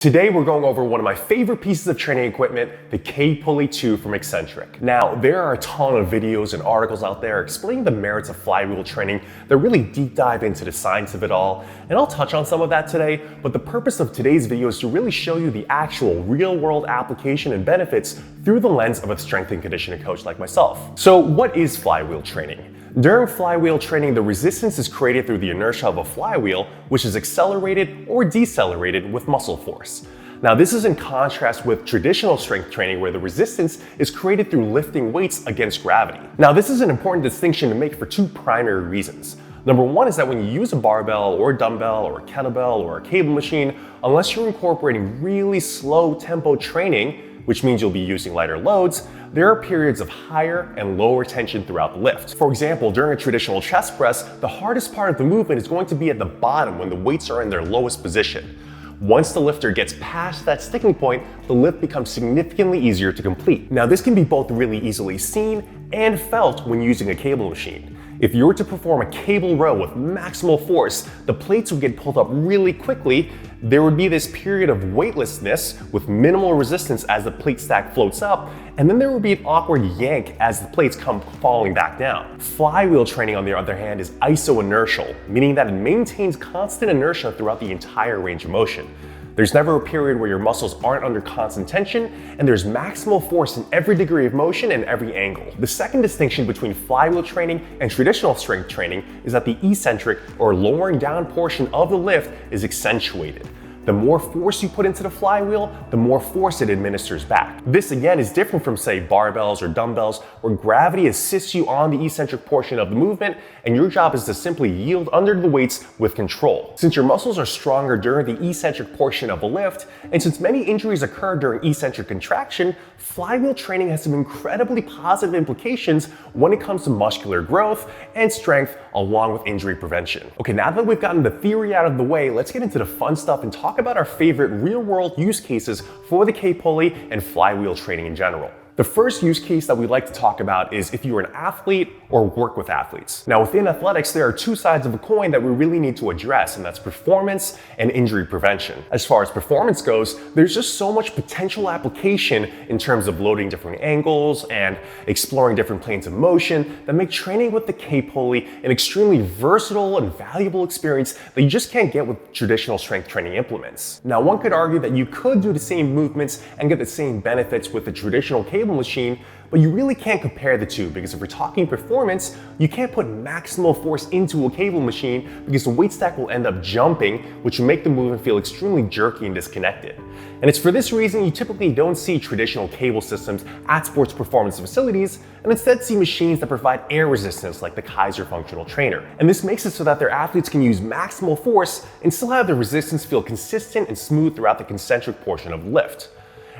Today we're going over one of my favorite pieces of training equipment, the kPulley2 from Exxentric. Now, there are a ton of videos and articles out there explaining the merits of flywheel training that really deep dive into the science of it all, and I'll touch on some of that today, but the purpose of today's video is to really show you the actual real-world application and benefits through the lens of a strength and conditioning coach like myself. So what is flywheel training? During flywheel training, the resistance is created through the inertia of a flywheel, which is accelerated or decelerated with muscle force. Now, this is in contrast with traditional strength training where the resistance is created through lifting weights against gravity. Now, this is an important distinction to make for two primary reasons. Number one is that when you use a barbell or a dumbbell or a kettlebell or a cable machine, unless you're incorporating really slow tempo training, which means you'll be using lighter loads, there are periods of higher and lower tension throughout the lift. For example, during a traditional chest press, the hardest part of the movement is going to be at the bottom when the weights are in their lowest position. Once the lifter gets past that sticking point, the lift becomes significantly easier to complete. Now, this can be both really easily seen and felt when using a cable machine. If you were to perform a cable row with maximal force, the plates would get pulled up really quickly. There would be this period of weightlessness with minimal resistance as the plate stack floats up, and then there would be an awkward yank as the plates come falling back down. Flywheel training, on the other hand, is iso-inertial, meaning that it maintains constant inertia throughout the entire range of motion. There's never a period where your muscles aren't under constant tension, and there's maximal force in every degree of motion and every angle. The second distinction between flywheel training and traditional strength training is that the eccentric, or lowering down portion of the lift, is accentuated. The more force you put into the flywheel, the more force it administers back. This again is different from, say, barbells or dumbbells, where gravity assists you on the eccentric portion of the movement, and your job is to simply yield under the weights with control. Since your muscles are stronger during the eccentric portion of a lift, and since many injuries occur during eccentric contraction, flywheel training has some incredibly positive implications when it comes to muscular growth and strength, along with injury prevention. Okay, now that we've gotten the theory out of the way, let's get into the fun stuff and talk about our favorite real-world use cases for the kPulley and flywheel training in general. The first use case that we'd like to talk about is if you're an athlete or work with athletes. Now, within athletics, there are two sides of a coin that we really need to address, and that's performance and injury prevention. As far as performance goes, there's just so much potential application in terms of loading different angles and exploring different planes of motion that make training with the kPulley an extremely versatile and valuable experience that you just can't get with traditional strength training implements. Now, one could argue that you could do the same movements and get the same benefits with the traditional cable machine, but you really can't compare the two because if we're talking performance, you can't put maximal force into a cable machine because the weight stack will end up jumping, which will make the movement feel extremely jerky and disconnected. And it's for this reason you typically don't see traditional cable systems at sports performance facilities and instead see machines that provide air resistance like the Kaiser functional trainer. And this makes it so that their athletes can use maximal force and still have the resistance feel consistent and smooth throughout the concentric portion of the lift.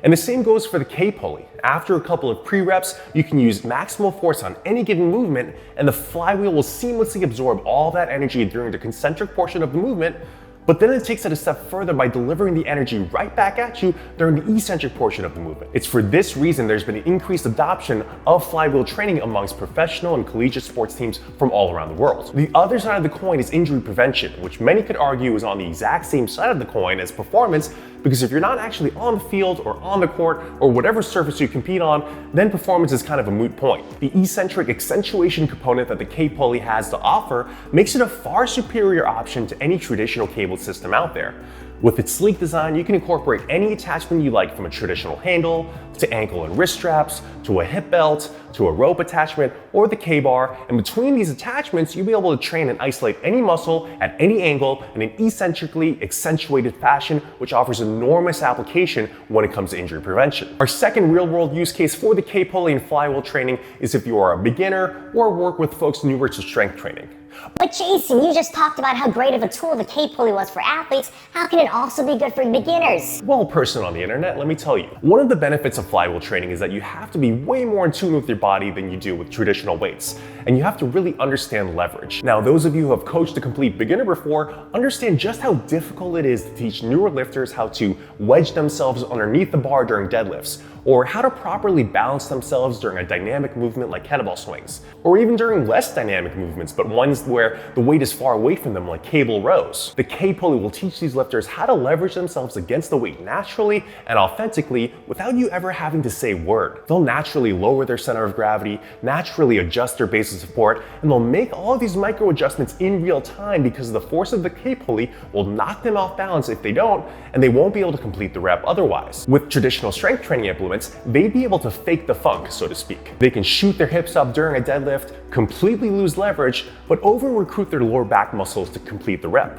And the same goes for the kPulley. After a couple of pre-reps, you can use maximal force on any given movement, and the flywheel will seamlessly absorb all that energy during the concentric portion of the movement, but then it takes it a step further by delivering the energy right back at you during the eccentric portion of the movement. It's for this reason there's been an increased adoption of flywheel training amongst professional and collegiate sports teams from all around the world. The other side of the coin is injury prevention, which many could argue is on the exact same side of the coin as performance, because if you're not actually on the field or on the court or whatever surface you compete on, then performance is kind of a moot point. The eccentric accentuation component that the kPulley has to offer makes it a far superior option to any traditional cable system out there. With its sleek design, you can incorporate any attachment you like, from a traditional handle to ankle and wrist straps, to a hip belt, to a rope attachment, or the K-bar. And between these attachments, you'll be able to train and isolate any muscle at any angle in an eccentrically accentuated fashion, which offers enormous application when it comes to injury prevention. Our second real-world use case for the kPulley and flywheel training is if you are a beginner or work with folks newer to strength training. But Jason, you just talked about how great of a tool the kPulley was for athletes. How can it also be good for beginners? Well, person on the internet, let me tell you. One of the benefits of flywheel training is that you have to be way more in tune with your body than you do with traditional weights. And you have to really understand leverage. Now, those of you who have coached a complete beginner before understand just how difficult it is to teach newer lifters how to wedge themselves underneath the bar during deadlifts, or how to properly balance themselves during a dynamic movement like kettlebell swings, or even during less dynamic movements, but ones ones where the weight is far away from them, like cable rows. The kPulley will teach these lifters how to leverage themselves against the weight naturally and authentically without you ever having to say a word. They'll naturally lower their center of gravity, naturally adjust their base of support, and they'll make all of these micro adjustments in real time because the force of the kPulley will knock them off balance if they don't, and they won't be able to complete the rep otherwise. With traditional strength training implements, they'd be able to fake the funk, so to speak. They can shoot their hips up during a deadlift, completely lose leverage, but over-recruit their lower back muscles to complete the rep.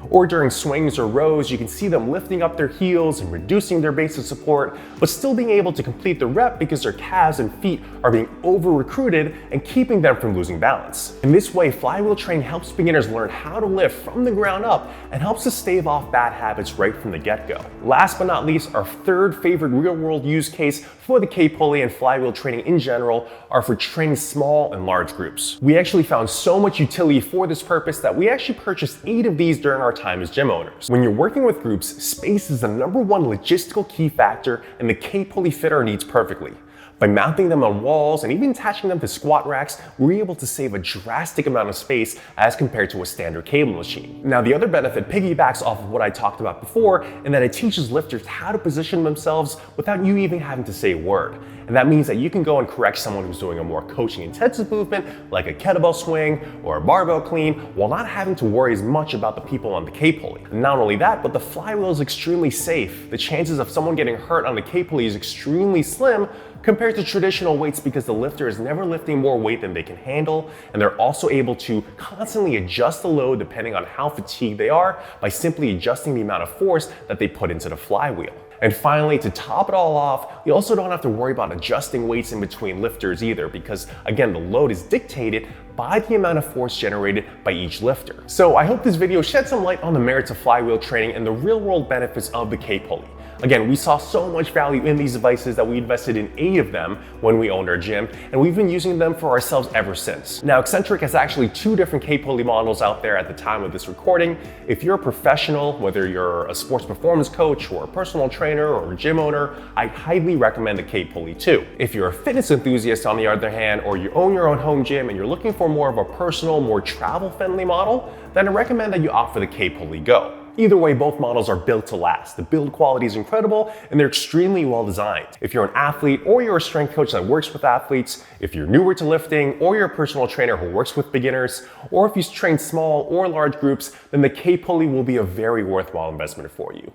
Or during swings or rows, you can see them lifting up their heels and reducing their base of support, but still being able to complete the rep because their calves and feet are being over-recruited and keeping them from losing balance. In this way, flywheel training helps beginners learn how to lift from the ground up and helps to stave off bad habits right from the get-go. Last but not least, our third favorite real-world use case for the kPulley and flywheel training in general are for training small and large groups. We actually found so much utility for this purpose that we actually purchased 8 of these during our time as gym owners. When you're working with groups, space is the #1 logistical key factor, and the kPulley fit our needs perfectly. By mounting them on walls and even attaching them to squat racks, we're able to save a drastic amount of space as compared to a standard cable machine. Now, the other benefit piggybacks off of what I talked about before, in that it teaches lifters how to position themselves without you even having to say a word. And that means that you can go and correct someone who's doing a more coaching intensive movement, like a kettlebell swing or a barbell clean, while not having to worry as much about the people on the kPulley. And not only that, but the flywheel is extremely safe. The chances of someone getting hurt on the kPulley is extremely slim compared to traditional weights because the lifter is never lifting more weight than they can handle, and they're also able to constantly adjust the load depending on how fatigued they are by simply adjusting the amount of force that they put into the flywheel. And finally, to top it all off, you also don't have to worry about adjusting weights in between lifters either because, again, the load is dictated by the amount of force generated by each lifter. So I hope this video shed some light on the merits of flywheel training and the real-world benefits of the kPulley. Again, we saw so much value in these devices that we invested in 8 of them when we owned our gym, and we've been using them for ourselves ever since. Now, Exxentric has actually 2 different kPulley models out there at the time of this recording. If you're a professional, whether you're a sports performance coach or a personal trainer or a gym owner, I highly recommend the kPulley2. If you're a fitness enthusiast, on the other hand, or you own your own home gym and you're looking for more of a personal, more travel-friendly model, then I recommend that you opt for the kPulley Go. Either way, both models are built to last. The build quality is incredible and they're extremely well designed. If you're an athlete or you're a strength coach that works with athletes, if you're newer to lifting or you're a personal trainer who works with beginners, or if you train small or large groups, then the kPulley will be a very worthwhile investment for you.